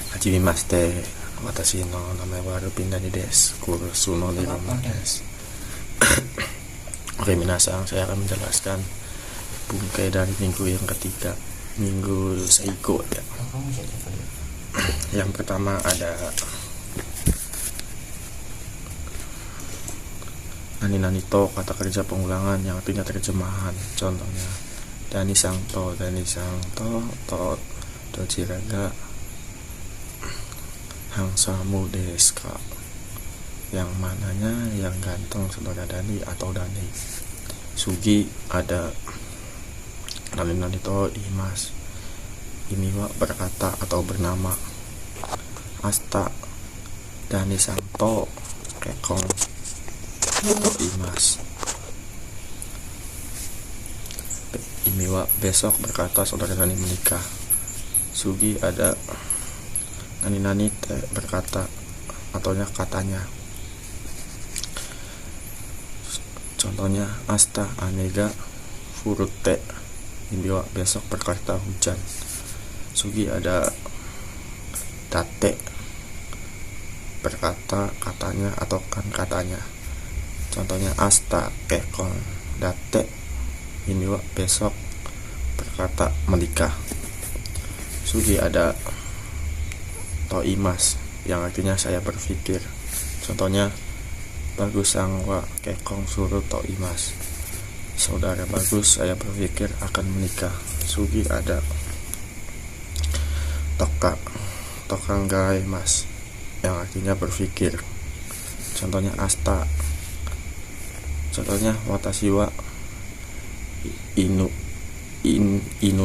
Hajimimashite, watashi no namae wa Rupinani desu. Kurusu no niroma desu. Oke, minasang, saya akan menjelaskan bungkai dari minggu yang ketiga, minggu Seiko ya. Yang pertama ada nani to, kata kerja pengulangan yang artinya terjemahan. Contohnya Dani Sangto, to dojiraga hangsamu desu ka, yang mananya yang ganteng saudara Dani atau Dani. Sugi ada nani to imas, imiwa berkata atau bernama. Asta Dani Sangto kekong to imas, imiwa besok berkata saudara Dani menikah. Sugi ada nani te berkata ataunya katanya. Contohnya asta anega furute, imiwa besok berkata hujan. Sugi ada date berkata katanya atau kan katanya. Contohnya asta kekon date, imiwa besok berkata menikah. Sugi ada to imas yang artinya saya berpikir. Contohnya bagus sangwa kekong suruh to imas, saudara bagus saya berpikir akan menikah. Sugi ada tokanggai mas yang artinya berpikir. Contohnya asta. Contohnya watashi wa inu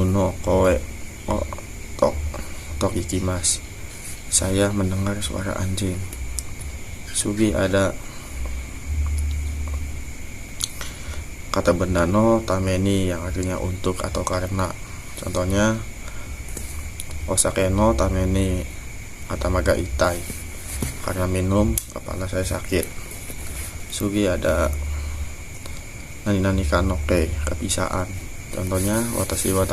no koe o tok ikimas, saya mendengar suara anjing. Sugi ada kata benda no tameni yang artinya untuk atau karena. Contohnya osake no tameni atamaga itai, karena minum kepala saya sakit. Sugi ada nani kanoke kepisaan. Contohnya watashi wa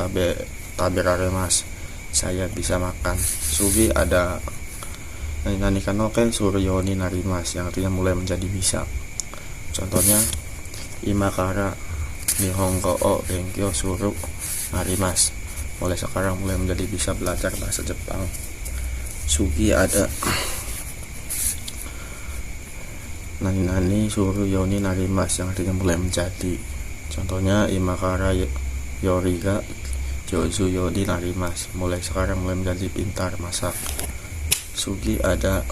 taberaremas, saya bisa makan. Sugi ada nani kanoke suryoni narimas yang artinya mulai menjadi bisa. Contohnya imakara nihongo o benkyo suru narimas, mulai sekarang mulai menjadi bisa belajar bahasa Jepang. Sugi ada nani suruh yoni narimas yang artinya mulai menjadi. Contohnya imakara yoriga jozu yoni narimas, mulai sekarang mulai menjadi pintar masak. Sugi ada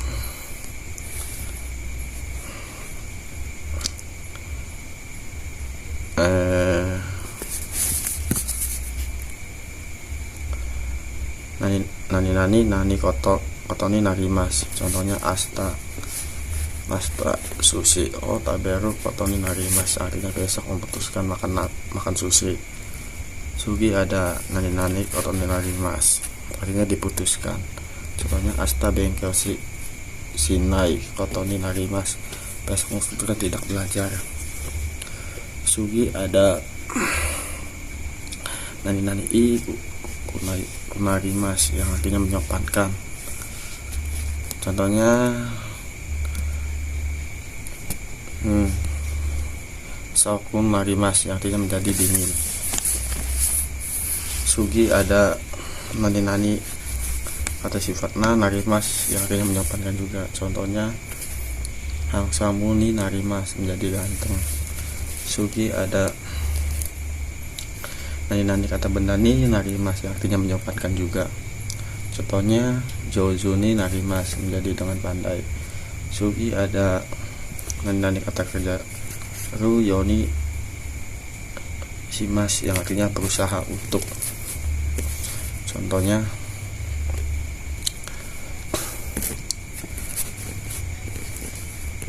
nani kotoni narimas. Contohnya asta sushi o taberu kotoni narimas, artinya besok memutuskan makan sushi. Sugi ada nani kotoni narimas, artinya diputuskan. Contohnya asta bengkel sinai kotoni narimas, besok memutuskan tidak belajar. Sugi ada nani kunarimas yang artinya menyopankan. Contohnya sokun narimas yang artinya menjadi dingin. Sugi ada nani kata sifatna narimas yang artinya menyopankan juga. Contohnya hangsamuni narimas, menjadi ganteng. Sugi ada nani kata benda ni narimas yang artinya menyopankan juga. Contohnya jozuni narimas, menjadi dengan pandai. Sugi ada nani kata kerja ru yoni simas yang artinya berusaha untuk. Contohnya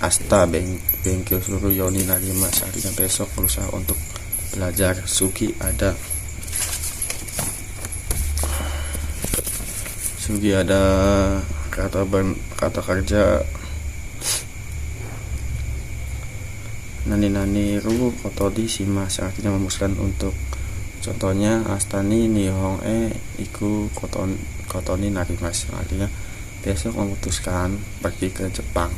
asta bengkyo suruh yoni narimas, artinya besok berusaha untuk belajar. Sugi ada kata kerja nani ru kotodi simas, artinya memutuskan untuk. Contohnya astani nihong iku kotoni narimas, artinya besok memutuskan pergi ke Jepang.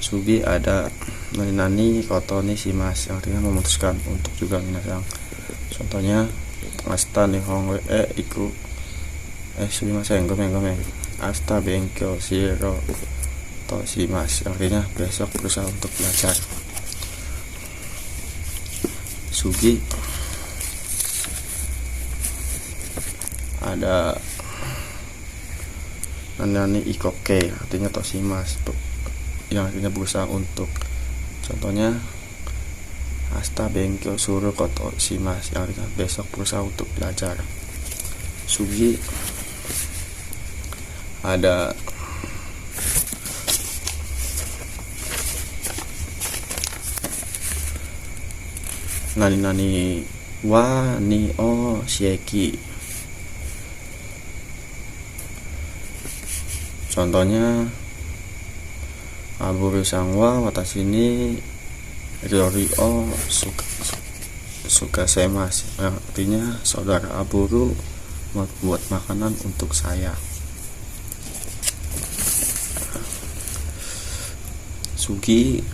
Sugi ada nani koto ni shimasu, artinya memutuskan untuk juga minasang. Contohnya asta nihongo iku sumimasen gomeng asta benkyo shiro to shimasu, artinya besok berusaha untuk belajar. Sugi ada nani ikoke, artinya toshimasu, yang artinya berusaha untuk. Contohnya asta benkyo suru koto shimasu, yang artinya besok berusaha untuk belajar. Sugi ada nani wa ni o shieki, contohnya aburu sangwa watashi ni ryori o suka semas, artinya saudara aburu membuat makanan untuk saya. Sugi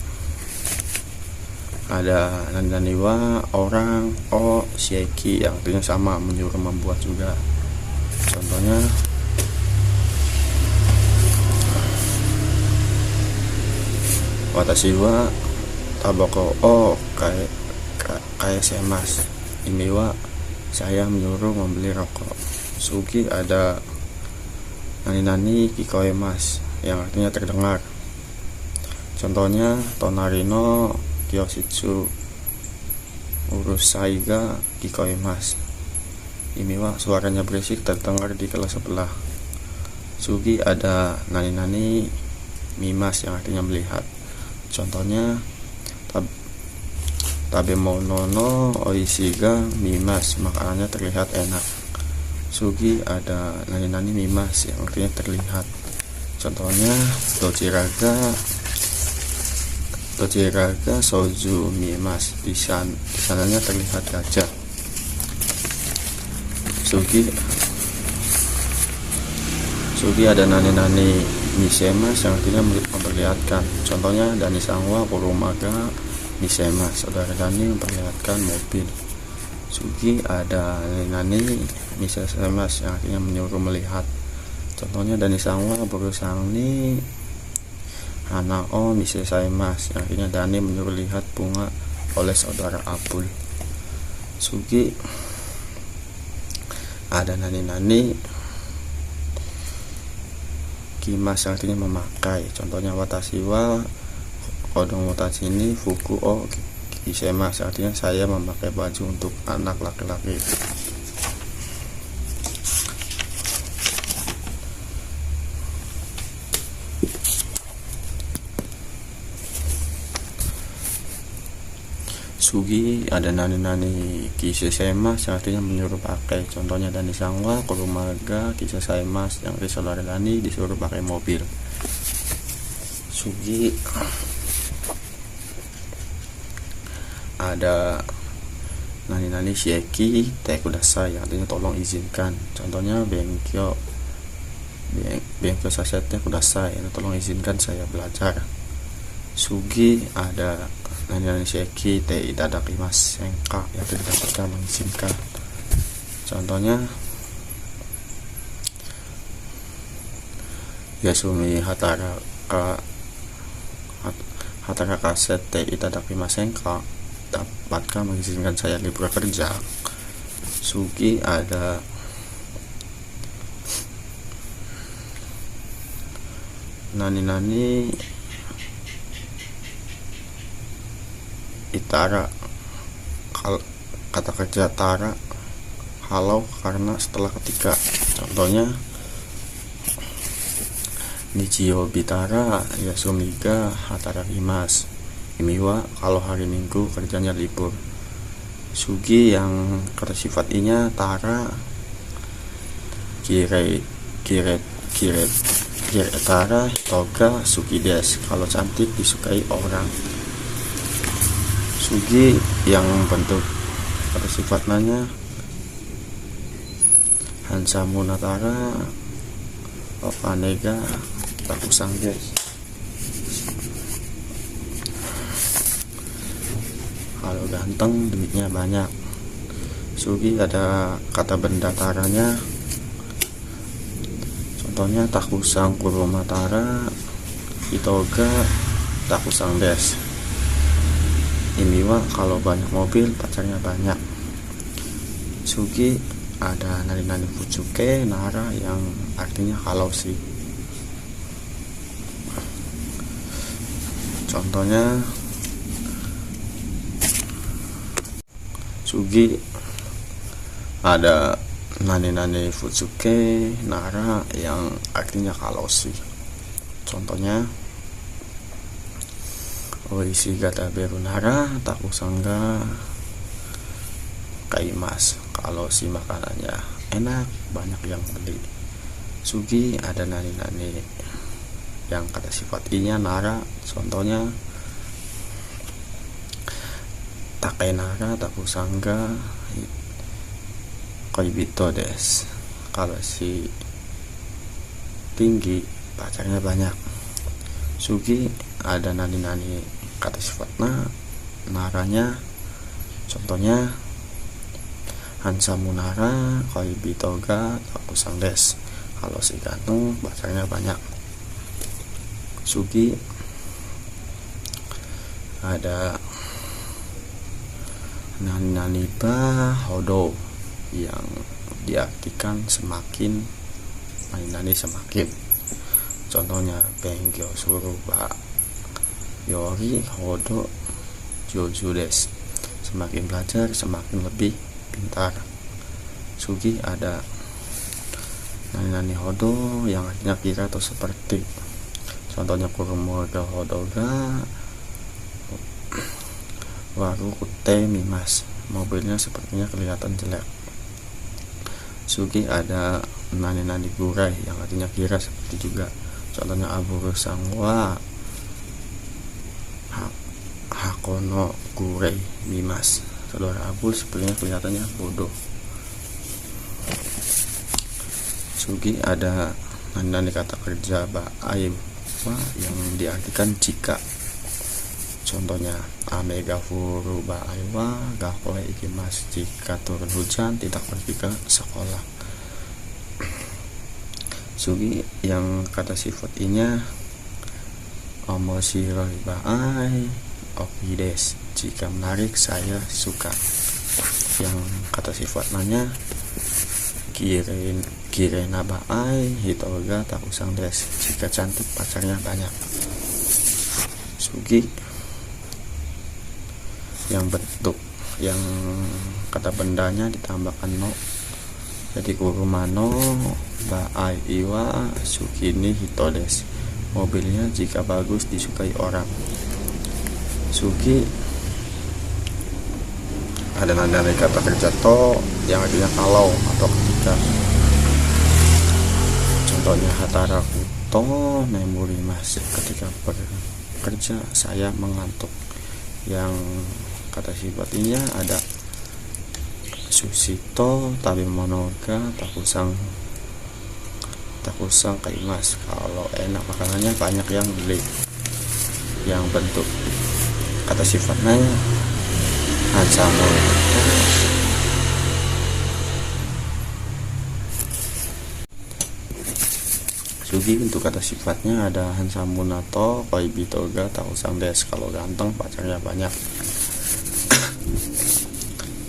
ada nani wa orang o shieki, yang artinya sama, menyuruh membuat juga. Contohnya watashi wa tabako o kaya semas, ini wa saya menyuruh membeli rokok. Sugi ada nani kikoemas, yang artinya terdengar. Contohnya tonarino kyoshitsu urusai ga kikoemas, ini wa suaranya berisik terdengar di kelas sebelah. Sugi ada nani mimas, yang artinya melihat. Contohnya tabemono no oishi ga mimas, makanannya terlihat enak. Sugi ada nani mimas, yang artinya terlihat. Contohnya dojiraga soju mimas, di sananya terlihat gajah. Sugi ada nani misemas, yang artinya memperlihatkan. Contohnya Dani sangwa purumaga misemas, saudara Dani memperlihatkan mobil. Sugi ada nani misemas, yang artinya menyuruh melihat. Contohnya Dani sangwa berusang ni hanao misesaimas, yang artinya Dani menyuruh lihat bunga oleh saudara Abul. Sugi ada nani kimas, yang artinya memakai. Contohnya watashi wa kodong watashi ni fuku o kisemas, artinya saya memakai baju untuk anak laki-laki. Sugi ada nani kisesemas, yang artinya menyuruh pakai. Contohnya Dani sangwa kurumaga kisesemas, yang artinya saudara Dani disuruh pakai mobil. Sugi ada nani shieki te kudasai, yang artinya tolong izinkan. Contohnya benkyo sasete kudasai, yang tolong izinkan saya belajar. Sugi ada nani shieki te itadakimasu senka, yang tidak dapat mengizinkan. Contohnya Yasumi hatara kaset te itadakimasu senka, dapatkah mengizinkan saya libur kerja. Sugi ada nani itara, kata kerja tara halau karena setelah ketika. Contohnya Nichio bitara yasumiga hatarakimasu, ini wa kalau hari Minggu kerjanya libur. Sugi yang kata sifat inya tara kire tara toga suki des, kalau cantik disukai orang. Sugi yang bentuk kata sifat nanya hansamu natara Opanega takusang des. Kalau ganteng duitnya banyak. Sugi ada kata benda taranya, contohnya takusang kuromatara, itoga takusang des. Imiwa kalau banyak mobil pacarnya banyak. Sugi ada nari-nari futsuke nara yang artinya kalau sih. Contohnya Sugi ada nani-nani futsuke nara yang artinya kalau sih. Contohnya Oishi gata beru nara takusangga kaimas, kalau si makanannya enak banyak yang beli. Sugi ada nani-nani yang kata sifat i-nya nara, contohnya takai nara takusangga koibito des, kalau si tinggi pacarnya banyak. Sugi ada nani-nani kata sifatnya naranya, contohnya hansamunara koibitoga takusang des, kalau si ganteng pacarnya banyak. Sugi ada nani-nani ba hodo yang diartikan semakin, nani-nani semakin, contohnya bengkyo suruh ba yori hodo joju des, semakin belajar semakin lebih pintar. Sugi ada nani-nani hodo yang artinya kira atau seperti, contohnya kurumoga hodoga waru kute mimas, mobilnya sepertinya kelihatan jelek. Sugi ada nani-nani gurai yang artinya kira seperti juga, contohnya aburu sangwa hakono gurai mimas, saudara abul sepertinya kelihatannya bodoh. Sugi ada nani-nani kata kerja ba aib yang diartikan jika, contohnya amega furu ba aiwa gakoe ikimas, jika turun hujan tidak pergi ke sekolah. Sugi yang kata sifat i-nya omoshiroi ba ai oki des, jika menarik saya suka. Yang kata sifat nanya kirena ba ai hitoga takusang des, jika cantik pacarnya banyak. Sugi yang bentuk, yang kata bendanya ditambahkan no, jadi kurumano ba ai iwa sukini hitodes, mobilnya jika bagus disukai orang. Sugi ada nada kata kerja to yang artinya kalau atau ketika, contohnya hatara kuto memori mas, ketika bekerja saya mengantuk. Yang kata sifatinya ada susito tabi monoga takusang kaimas, kalau enak makanannya banyak yang beli. Yang bentuk kata sifatnya hansamu, Sugi untuk kata sifatnya ada hansamunato koibitoga takusang des, kalau ganteng pacarnya banyak.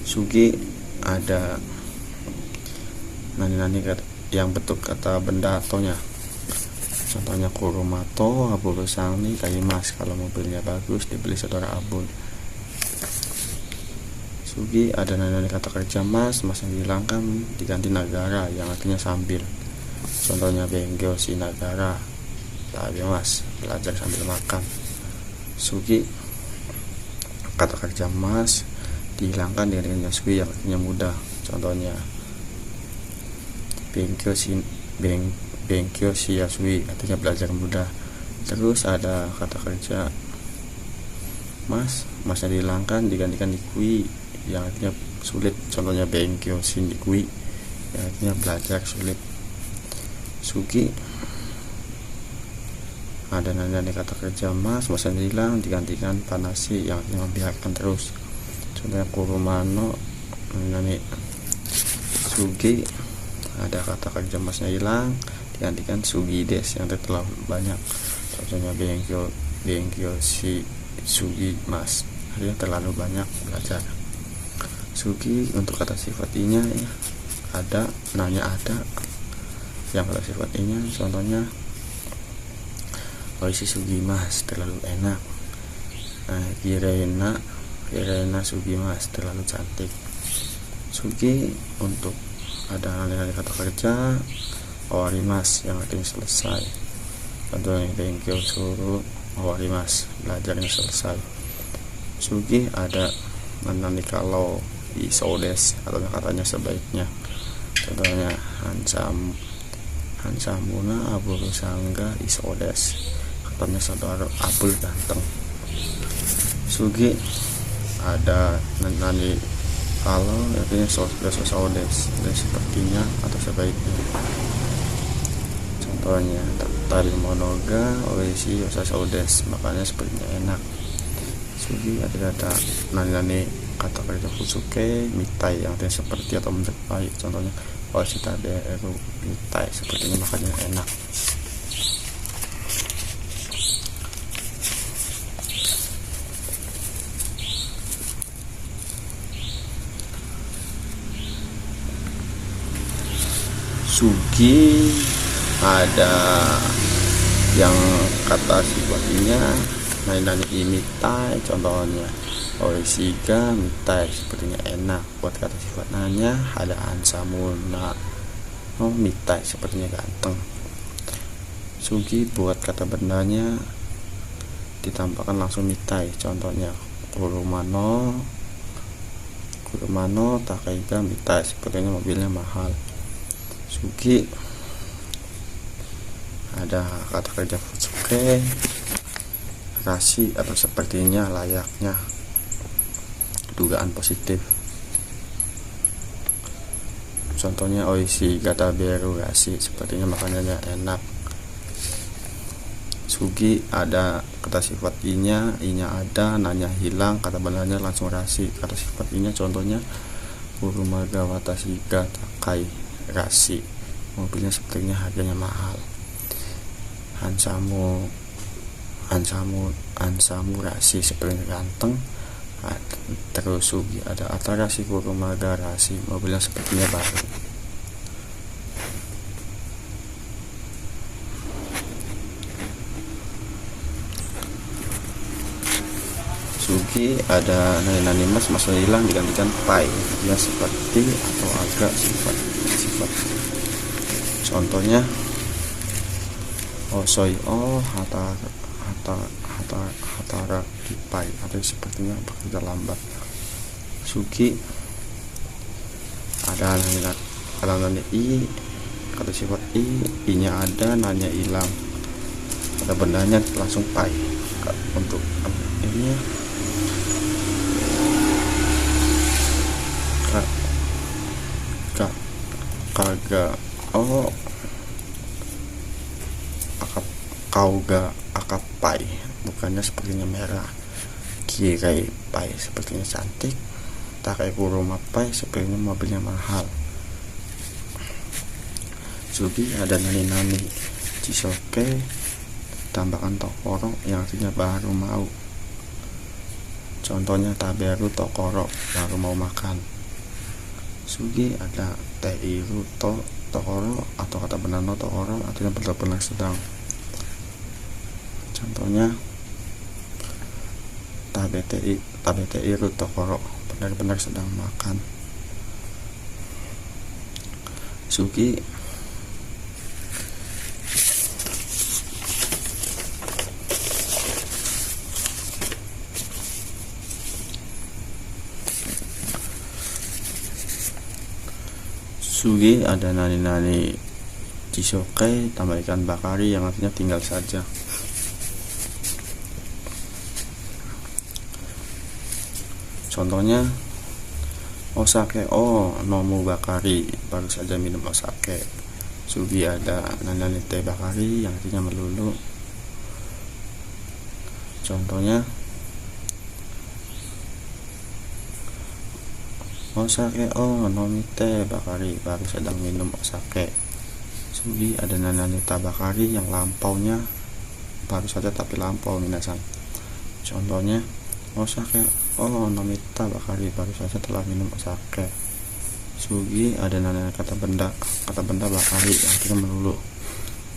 Sugi ada nani-nani yang bentuk kata benda atonya, contohnya kurumato aburu sangni kaimas, kalau mobilnya bagus dibeli saudara abun. Sugi ada nani-nani kata kerja mas yang dihilangkan diganti nagara yang artinya sambil, contohnya bengkyo si nagara tapi mas, belajar sambil makan. Sugi kata kerja mas dihilangkan dengan yasui yang artinya mudah, contohnya bengkyo si yasui artinya belajar mudah. Terus ada kata kerja masnya dihilangkan digantikan nikui yang artinya sulit, contohnya bengkyo si nikui yang artinya belajar sulit. Sugi ada nani kata kerja mas hilang digantikan panasi yang membiarkan terus. Contohnya kurumano nani sugi ada kata kerja masnya hilang digantikan sugides yang terlalu banyak. Contohnya bengkyo si sugi mas artinya terlalu banyak belajar. Sugi untuk kata sifat inya ya, ada nanya ada yang kata sifat inya contohnya oishi sugimas terlalu enak. Kirena sugimas terlalu cantik. Sugi untuk ada nilai kata kerja owarimas yang artinya selesai. Contohnya benkyo suruh owarimas belajarnya selesai. Sugi ada nanti kalau isodes atau katanya sebaiknya. Contohnya hansamuna aburu sangga isodes katanya saudara abul ganteng. Sugi ada nanti kalau artinya sosodes sepertinya atau sebaiknya. Contohnya tari monoga oishi yosasodes makanya sepertinya enak. Sugi ada kata nani kata kerja fusuke mitai yang artinya seperti atau menurut baik. Contohnya oishi taberu mitai sepertinya makanya enak. Sugi ada yang kata sifatnya nani imitai contohnya oishiga mitai sepertinya enak. Buat kata sifat nanya ada ansamuna mitai sepertinya ganteng. Sugi buat kata bendanya ditambahkan langsung mitai contohnya kurumano takaiga mitai sepertinya mobilnya mahal. Sugi ada kata kerja futsuke rasi atau sepertinya layaknya dugaan positif. Contohnya oishi gata beru rasi sepertinya makanannya enak. Sugi ada kata sifat inya ada nanya hilang kata benarnya langsung rasi. Kata sifat inya contohnya kurumaga watashi ga takai rasi mobilnya sepertinya harganya mahal. Hansamu rasi sepertinya ganteng. Terus Sugi ada atarasi kurumaga rasi mobilnya sepertinya baru. Sugi ada nani mas hilang digantikan pai ya seperti atau agak sifat. Contohnya osoi hatara kipai atau sepertinya bekerja lambat. Sugi ada nanya i kata sifat i-nya ada nanya hilang kata bendanya langsung pai. Untuk ini kaga kauga akapai bukannya sepertinya merah. Kirai pai sepertinya cantik. Takai kuruma pai sepertinya mobilnya mahal. Sugi ada nani chisoke tambahkan tokoro yang artinya baru mau. Contohnya taberu tokoro baru mau makan. Sugi ada teiru tokoro atau kata benano tokoro artinya benar-benar sedang. Contohnya tabete iru tokoro benar-benar sedang makan. Sugi ada nani chisoke tambah ikan bakari yang artinya tinggal saja. Contohnya osake nomu bakari baru saja minum osake. Sugi ada nani teh bakari yang artinya melulu. Contohnya osake o nomi teh bakari, baru sedang minum osake. Sugi ada nananita bakari yang lampaunya baru saja tapi lampau minasan. Contohnya osake o nomita bakari, baru saja telah minum osake. Sugi ada nana kata benda bakari yang artinya melulu.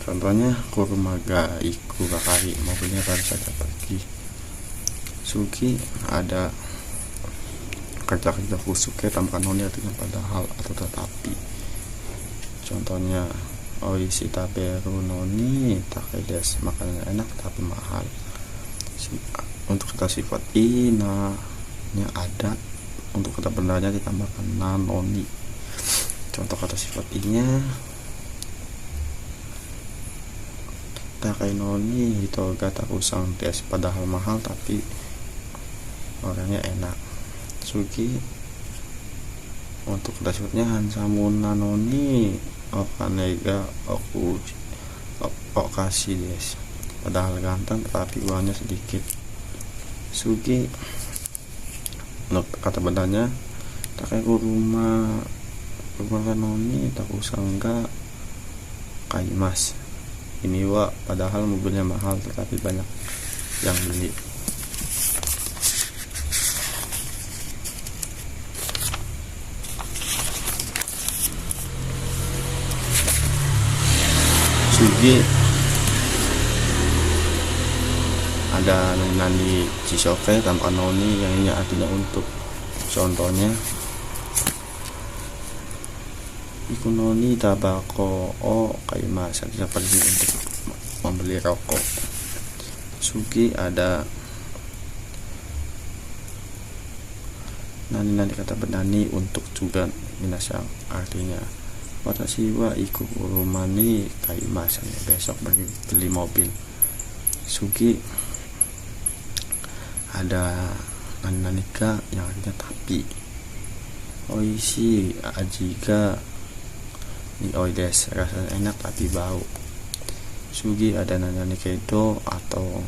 Contohnya kurumaga iku bakari, mobilnya baru saja pergi. Sugi ada kerja-kerja fusuke tanpa noni artinya padahal atau tetapi. Contohnya oishi taberu noni takedes, makanannya enak tapi mahal. Untuk kata sifat ina nya ada, untuk kata bendanya ditambahkan na noni. Contoh kata sifat inya takai noni hitoga takusang tes, padahal mahal tapi orangnya enak. Sugi untuk kata sifatnya hansamuna noni okanega okashi des, padahal ganteng tetapi uangnya sedikit. Sugi untuk kata bendanya takai rumah noni takusangga kaimas, ini wa padahal mobilnya mahal tetapi banyak yang beli. Sugi ada nani cisoke tanpa noni yang ini artinya untuk. Contohnya iku noni tabako o kaimas, artinya pergi untuk membeli rokok. Sugi ada nani kata bendani untuk juga minasang, artinya watashi wa iku urumani kaimas, besok pergi beli mobil. Sugi ada nanika yang artinya tapi. Oishi ajiga ni oides, rasanya enak tapi bau. Sugi ada nani kedo atau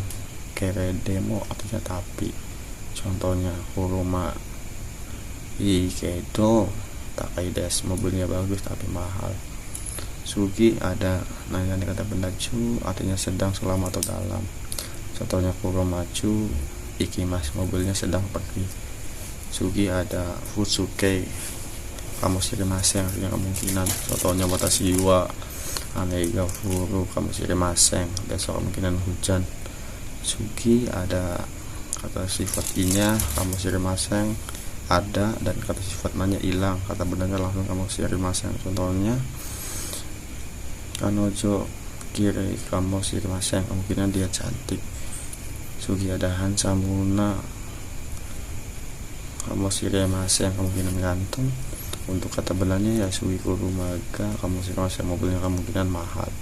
keredemo artinya tapi. Contohnya kuruma i kedo takaides, mobilnya bagus tapi mahal. Sugi ada nani kata benda cu artinya sedang, selama atau dalam. Contohnya kuromaju ikimas, mobilnya sedang pergi. Sugi ada futsuke kamu sirimaseng, artinya kemungkinan. Contohnya watashi wa anega furu kamu sirimaseng, besok kemungkinan hujan. Sugi ada kata sifat inya kamu sirimaseng ada, dan kata sifat nanya hilang, kata bendanya langsung kamu sirimaseng. Contohnya kanojo kiri kamu sirimaseng, kemungkinan dia cantik. Sugi ada hansamuna kamu sirimaseng, kemungkinan ganteng. Untuk kata bendanya ya sugi kurumaga kamu sirimaseng, mobilnya kemungkinan mahal.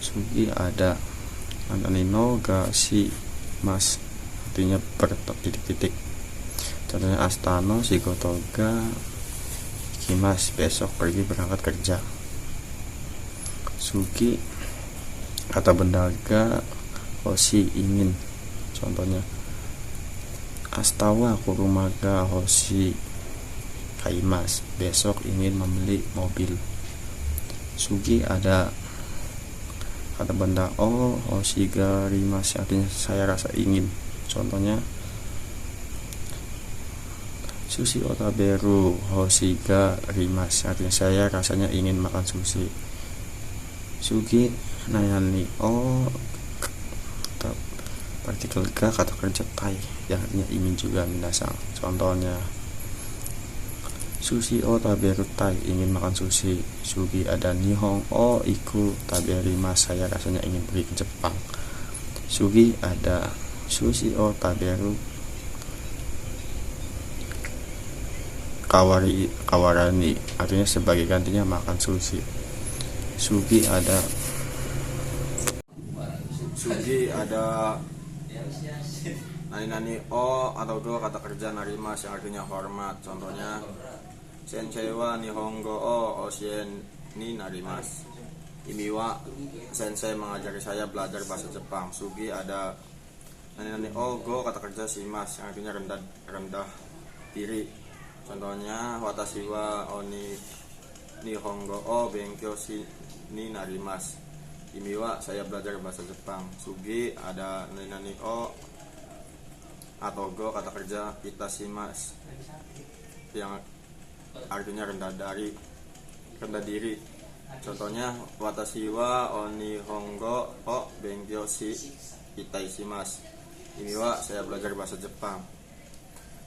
Sugi ada ananino ga si mas, artinya bertitik-titik. Contohnya astano shigotoga kimas, besok pergi berangkat kerja. Sugi kata benda ga hoshi ingin. Contohnya astawa kurumaga hoshi kaimas, besok ingin membeli mobil. Sugi ada kata benda o hoshi ga rimas, artinya saya rasa ingin. Contohnya sushi otaberu hoshi ga rimas, artinya saya rasanya ingin makan sushi. Sugi nayani o partikel ga kata kerja tai yang artinya ingin juga minasang. Contohnya sushi o taberu tai, ingin makan sushi. Sugi ada nihon o iku taberimas, saya rasanya ingin pergi ke Jepang. Sugi ada sushi o taberu kawarani, artinya sebagai gantinya makan sushi. Sugi ada nani o atau go kata kerja narimas yang artinya hormat. Contohnya sensei wa nihongo o oshien ni narimas, Imiwa sensei mengajari saya belajar bahasa Jepang. Sugi ada nani o go kata kerja shimasu yang artinya rendah diri. Contohnya watashi wa oni nihongo o benkyou shi ni narimasu. Imiwa saya belajar bahasa Jepang. Sugi ada nani o atau go kata kerja itashimasu yang artinya rendah diri. Contohnya watashi wa nihongo o benkyou shi itaishimasu. Imiwa saya belajar bahasa Jepang.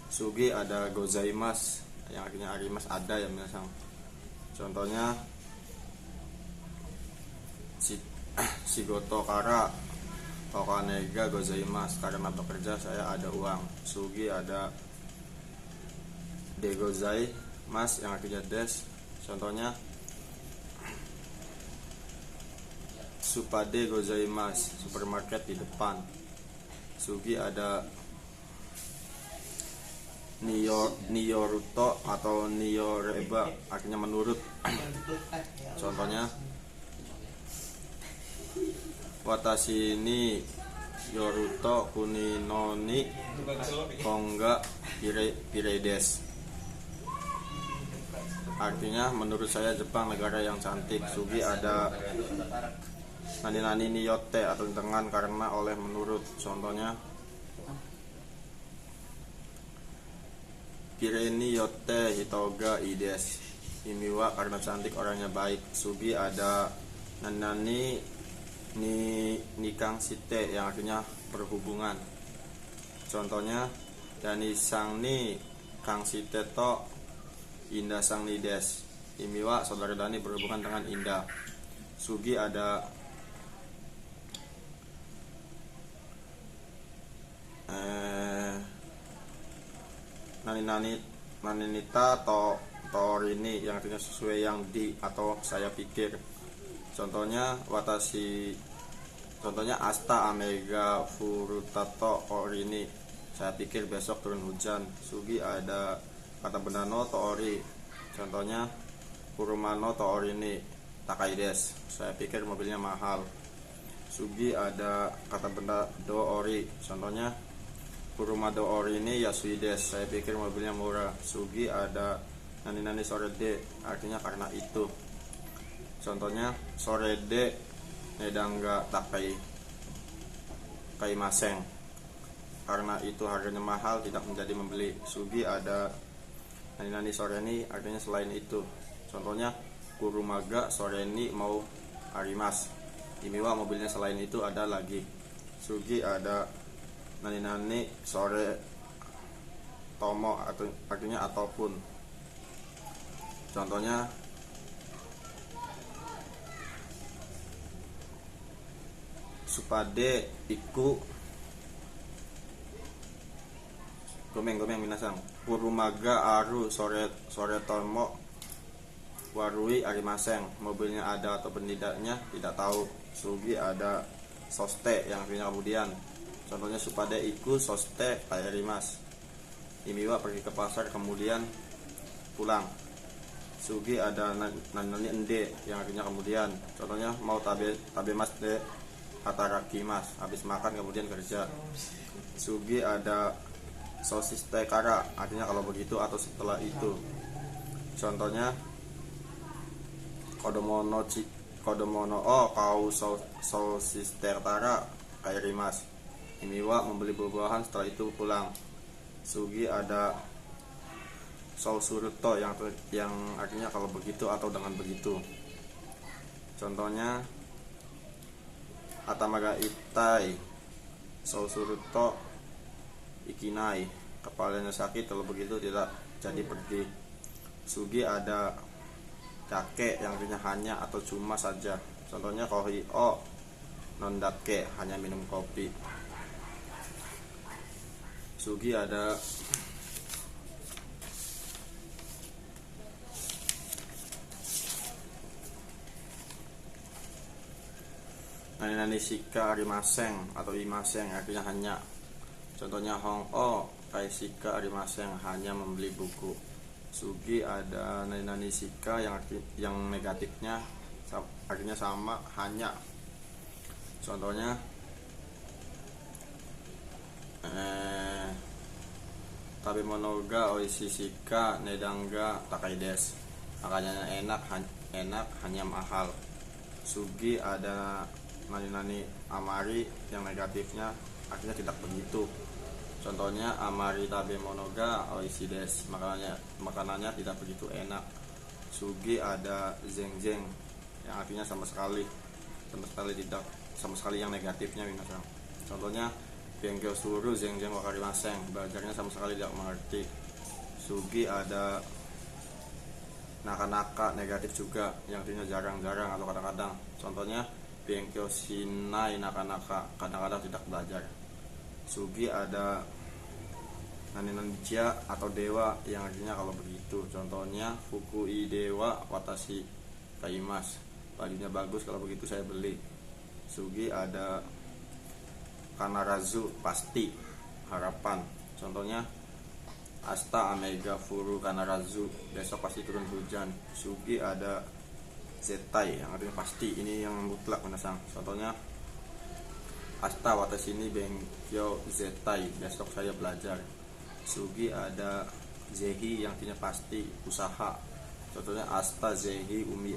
Sugi ada gozaimasu yang artinya arimasu ada ya minasang. Contohnya shigoto kara okane ga gozaimasu, karena bekerja saya ada uang. Sugi ada degozaimasu yang artinya des. Contohnya supade gozaimasu, supermarket di depan. Sugi ada niyoruto atau niyoreba artinya menurut. Contohnya watashi ni yoruto kuni no ni konga kirei desu, artinya menurut saya Jepang negara yang cantik. Sugi ada nani niyote atau dengan, karena, oleh, menurut. Contohnya kirei niyote hitoga ides. Imiwa karena cantik, orangnya baik. Sugi ada nani nikang site yang artinya berhubungan. Contohnya dani sang ni kang site to indah sang ni des. Imiwa saudara Dani berhubungan dengan Indah. Sugi ada naninita atau torini yang artinya sesuai yang di atau saya pikir. Contohnya asta amega furutato orini, saya pikir besok turun hujan. Sugi ada kata benda no to ori. Contohnya kurumano to orini takai des, saya pikir mobilnya mahal. Sugi ada kata benda do ori. Contohnya kuruma do ori ini yasui des, saya pikir mobilnya murah. Sugi ada nani sorede, artinya karena itu. Contohnya sorede nedangga takai kaimaseng, karena itu harganya mahal tidak menjadi membeli. Sugi ada nani soreni, artinya selain itu. Contohnya kurumaga soreni mau arimas. Imiwa mobilnya selain itu ada lagi. Sugi ada nani sore tomo, artinya ataupun. Contohnya supade iku gomeng minasang kurumaga aru sore tomo warui arimaseng, mobilnya ada atau tidaknya tidak tahu. Sugi ada soste yang artinya kemudian. Contohnya supade iku soste taerimas. Imiwa pergi ke pasar kemudian pulang. Sugi ada nani ende yang artinya kemudian. Contohnya mau tabemas de hatarakimas, habis makan kemudian kerja. Sugi ada sosis tekara, artinya kalau begitu atau setelah itu. Contohnya kodomono o kau sosis tekara kairimas. Imiwa membeli buah-buahan, setelah itu pulang. Sugi ada sousuruto yang artinya kalau begitu atau dengan begitu. Contohnya atamaga itai sousuruto ikinai, kepalanya sakit kalau begitu tidak jadi pergi. Sugi ada dake yang artinya hanya atau cuma saja. Contohnya kohi o nondake, hanya minum kopi. Sugi ada nani shika arimaseng atau imaseng, artinya hanya. Contohnya hong o kai shika arimaseng, hanya membeli buku. Sugi ada nani shika yang negatifnya artinya sama, hanya. Contohnya Tabemonoga oishishika nedanga takai desu. Makanya enak hanya mahal. Sugi ada nani amari yang negatifnya artinya tidak begitu. Contohnya amari tabemonoga oishi desu. Makanannya tidak begitu enak. Sugi ada zeng yang artinya sama sekali tidak, sama sekali yang negatifnya minasan. Contohnya Benkyou suru zeng wakarimasen, belajarnya sama sekali tidak mengerti. Sugi ada naka negatif juga, yang artinya jarang-jarang atau kadang-kadang. Contohnya Benkyou shinai naka kadang-kadang tidak belajar. Sugi ada naninanjia atau dewa, yang artinya kalau begitu. Contohnya fukui dewa watashi kaimas, bajunya bagus kalau begitu saya beli. Sugi ada kanarazu, pasti, harapan. Contohnya asta amega furu kanarazu, besok pasti turun hujan. Sugi ada zetai, yang artinya pasti, ini yang mutlak menasang. Contohnya asta watashi ni benkyou zetai, besok saya belajar. Sugi ada zehi, yang artinya pasti, usaha. Contohnya asta zehi umi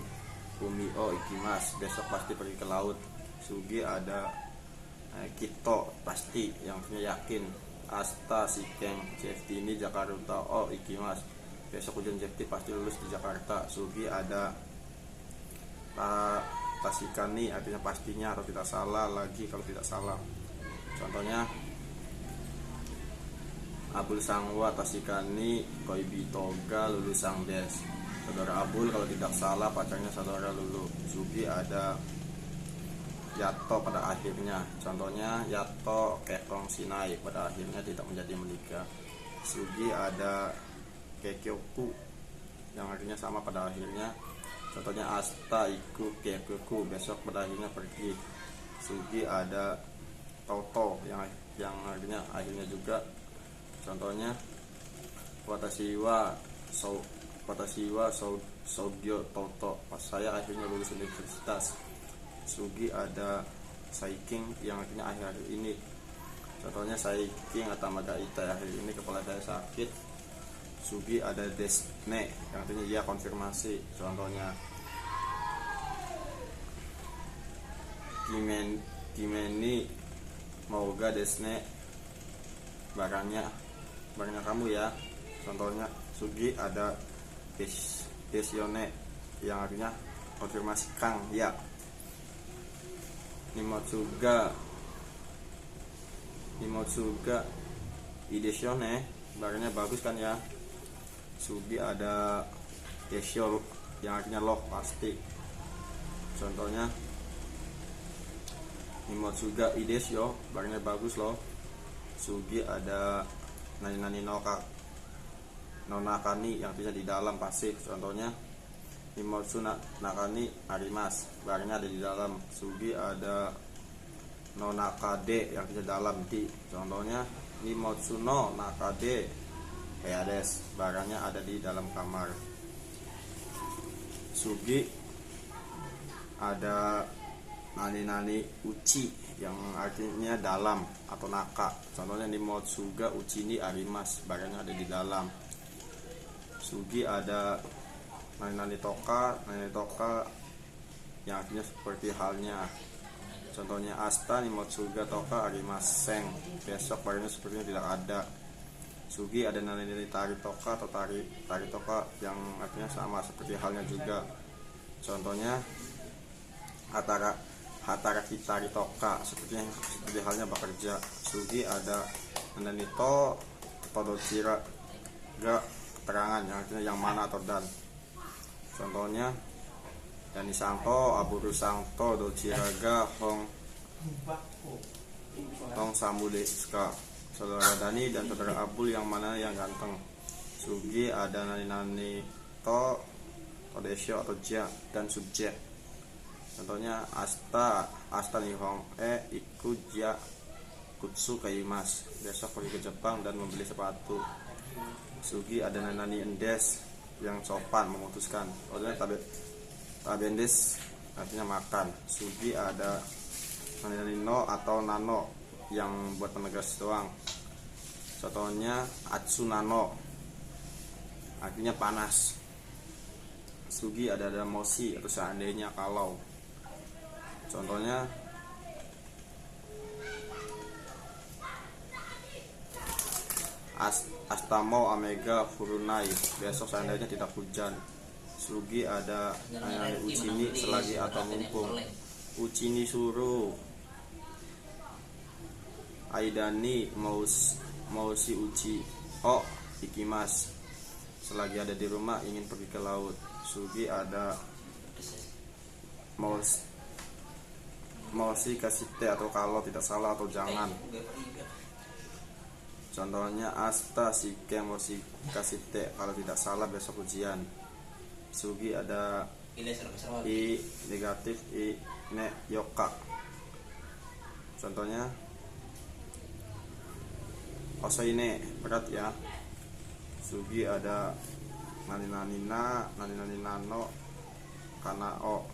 o ikimas, besok pasti pergi ke laut. Sugi ada kito, pasti, yang artinya yakin. Asta shiken jefti ni Jakarta o ikimas, besok ujian jefti pasti lulus di Jakarta. Sugi ada tasikani, artinya pastinya atau tidak salah, lagi kalau tidak salah. Contohnya abul sangwa tasikani koibitoga lulusang des, saudara abul kalau tidak salah pacarnya saudara lulu. Sugi ada yato, pada akhirnya. Contohnya yato kekong sinai, pada akhirnya tidak menjadi menikah. Sugi ada kekyoku, yang artinya sama, pada akhirnya. Contohnya asta iku kekyoku, besok pada akhirnya pergi. Sugi ada toto, yang artinya akhirnya juga. Contohnya watashi wa sougyo toto, pas saya akhirnya lulus universitas. Sugi ada saiking, yang artinya akhir-akhir ini. Contohnya saiking atau magaita, akhir ini kepala saya sakit. Sugi ada desne, yang artinya iya, konfirmasi. Contohnya kimeni mauga desne, barangnya kamu ya. Contohnya sugi ada desione, yang artinya konfirmasi kang ya. Nimotsuga idesione, barangnya bagus kan ya. Sugi ada desyo, yang artinya loh, pasti. Contohnya Nimotsuga idesyo, barangnya bagus loh. Sugi ada nani nonakani, yang artinya di dalam, pasif. Contohnya Nimotsu nakani arimas, barangnya ada di dalam. Sugi ada nonakade, yang artinya dalam, di. Contohnya Nimotsu no nakade heades, barangnya ada di dalam kamar. Sugi ada nani uchi, yang artinya dalam atau naka. Contohnya Nimotsuga uchi ni arimas, barangnya ada di dalam. Sugi ada nani toka, yang artinya seperti halnya. Contohnya asta nimotsuga toka arimasen, besok barangnya sepertinya tidak ada. Sugi ada nani tari toka atau tari toka, yang artinya sama seperti halnya juga. Contohnya hataraki tari toka, seperti halnya bekerja. Sugi ada nani to todocira ga, keterangan, yang artinya yang mana atau dan. Contohnya Dani Sangto, Aburu Sangto, Dochiraga, Hong Samudeska, saudara Dani dan saudara Abul yang mana yang ganteng. Sugi ada nani to Todesho atau ja dan subjek. Contohnya asta nihong iku ja kutsu kaimas, besok pergi ke Jepang dan membeli sepatu. Sugi ada nani endes, yang sopan, memutuskan. Oleh tabendes artinya makan. Sugi ada nano atau nano yang buat penegas doang. Contohnya Atsunano artinya panas. Sugi ada moshi atau seandainya kalau. Contohnya Astamo Omega Furunai, besok seandainya tidak hujan. Sugi ada Uchini selagi atau mumpung. Uchini Suru Aidani Mausi Uchi Oh Ikimas, selagi ada di rumah ingin pergi ke laut. Sugi ada Mausi kasite atau kalau tidak salah atau jangan. Contohnya Asta Shike Mausi kasite, kalau tidak salah besok ujian. Sugi ada I negatif I ne yoka. Contohnya Osoine berat ya. Sugi ada naninanina nano kanao,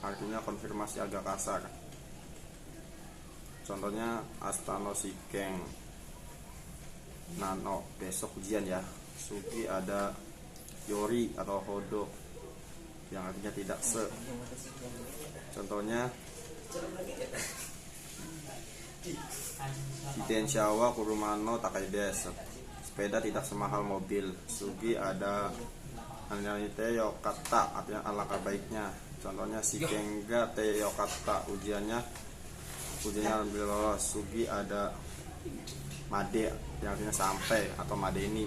artinya konfirmasi agak kasar. Contohnya Astano Shikeng nano, besok ujian ya. Sugi ada Yori atau Hodo yang artinya tidak se. Contohnya Hidenshawa Kurumano Takaides, sepeda tidak semahal mobil. Sugi ada Ananite Yokata, artinya alangkah baiknya. Contohnya Shikenga Te Yokata, ujiannya alhamdulillah lolos. Sugi ada Made yang artinya sampai atau Madeni.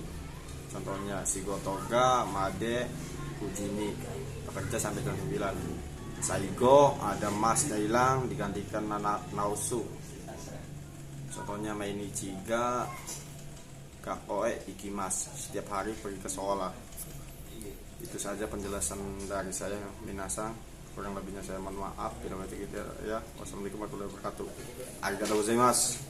Contohnya Shigotoga Made Ujini, bekerja sampai jam 9. Saigo ada masnya hilang digantikan nausu. Contohnya Mainichiga Kakoe Ikimas, setiap hari pergi ke sekolah. Itu saja penjelasan dari saya, minasang. Kurang lebihnya saya mohon maaf. Tidak ya. Wassalamualaikum warahmatullahi wabarakatuh. Arigatou gozaimasu.